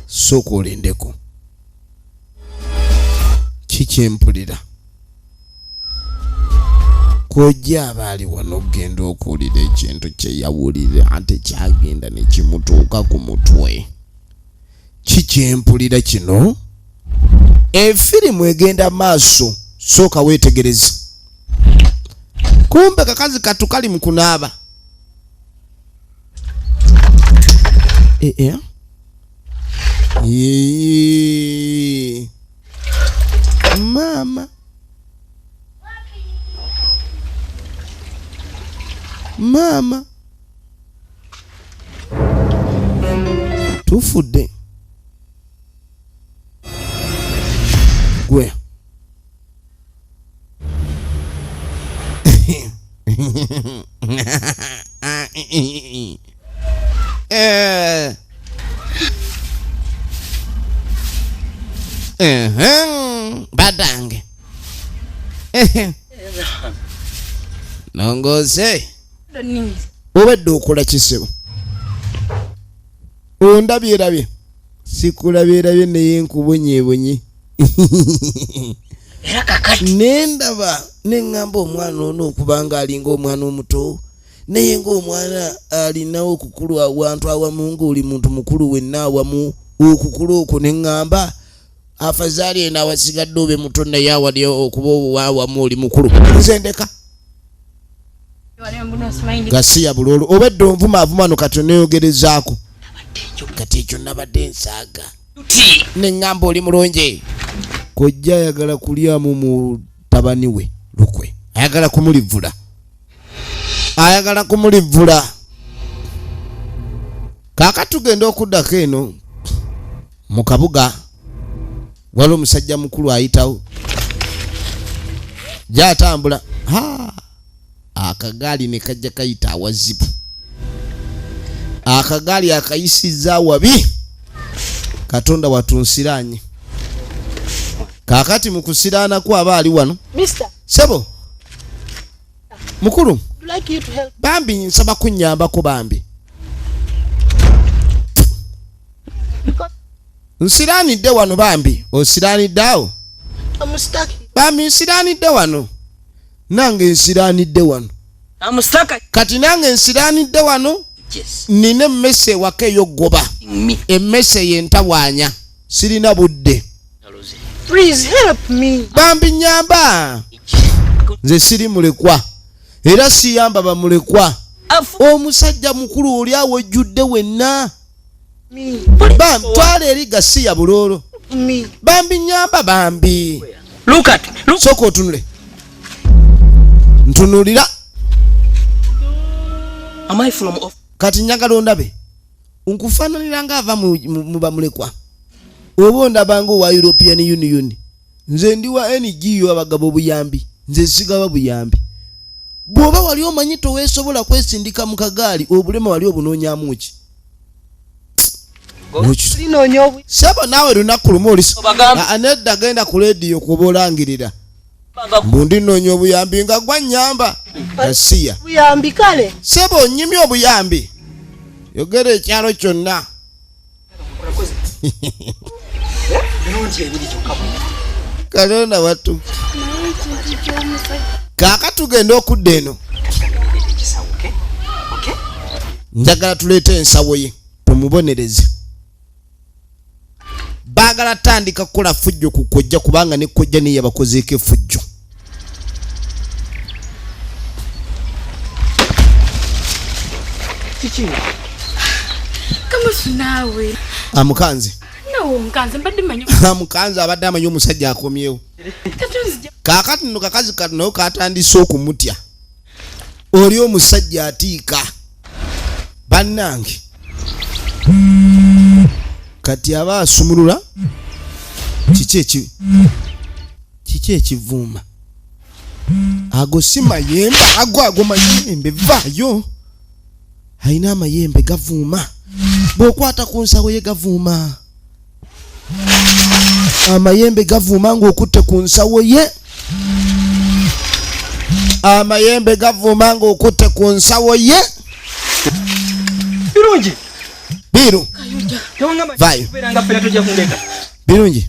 Sooka olindeko. Kikyempulira. Kojja abaali wano okugenda okuwulira ekintu kye yawulira ate kyagenda ne kimutuuka ku mutwe. Kikyempulira kino. Efirimu egenda maaso. Sooka weetegereze. Kumbe kakazi katukali mu kunaaba. Mama tufudde gwe badange nongose obadde okola kisebo ondabyerabye sikulabyerabye naye nkubonyebonye nendaba neŋŋamba omwana ono okubanga alinga omwana omuto naye ng'omwana alinawo okukulu awantu awamu ng'oli muntu mukulu wenna awamu okukulu okwo neŋŋamba afazaali eno awasigadde obe muto naye awali okuba owawamu oli mukulu nze ndeka gasiya buloolo obadde onvuma no kati oneeyogerezaako kati ekyo nabadde nsaaga neŋŋamba oli mulonje. Kojja ayagala kulyamu mutabani we lukwe, ayagala kumulivula. Kaakati tugenda okuddako eno mu kabuga. Waliwo omusajja mukulu ayitawo gy'atambula. Akagaali ne kajja kayita awazibu. Akagaali akayisizza wabi. Katonda watunsiranye. Kaakati mu kusiraana kwaba ali wano. Sebo mukulu bambi nsaba kunnyambako bambi. Nsiraanidde wano bambi. Osiraanidde awo? Bambi nsiraanidde wano. Nange nsiraanidde wano. Kati nange nsiraanidde wano. Nina emmese ewaka ey'oggoba. Emmese y'entawaanya. Sirina budde. Please help me. Bambi nyamba. Nze siri mulekwa. Era siyamba bamulekwa. Omusajja mukulu oli awo ejjudde wenna. Bambi twala eri gasiya buloolo. Bambi nyamba bambi. Sooka otunule. Ntunulira. Kati njagala ondabe. Nkufaananira ng'ava mu bamulekwa. Oba ondabanga owa European Union. Nze ndi wa NGO abagabo obuyambi. Nze sigaba buyambi. Bw'oba wali omanyi toweesobola kwesindika mu kagaali obulema wali obunoonyaamu ki? Sebo naawe lunaku lumu oli anedda genda ku leediyo kuba olangirira. Mbundi nnoonya obuyambi nga gwa nnyamba. Asiya. Buyambi kale. Sebo nnyimye obuyambi. Yogera ekyalo kyonna. Kalonda watu. Kaaka tugenda okudda eno. Njagala tuleete ensawo ye tumubonereze. Baagala tandika kukola fujjo ku kojja kubanga ne kojja niye yabakozeeko effujjo. Kiki? Kama sunawe. Amukanzi. No, mkanzi mbadde manyo. Amukanzi abadde amanyi omusajja akomyewo. Kaakati nno kakazi kano katandise okumutya. Oli omusajja atiika. Bannange. Kati aba asumulula. Kiki ekivuuma. Ago si mayembe, ago mayembe vaayo. Haina amayembe gavuuma. Bw'okwata ku nsawo ye gavuuma. Amayembe gavuuma ng'okutte ku nsawo ye. amayembe gavuma ng'okutte ku nsawo ye. Birungi. Biru. Vayo. Birungi.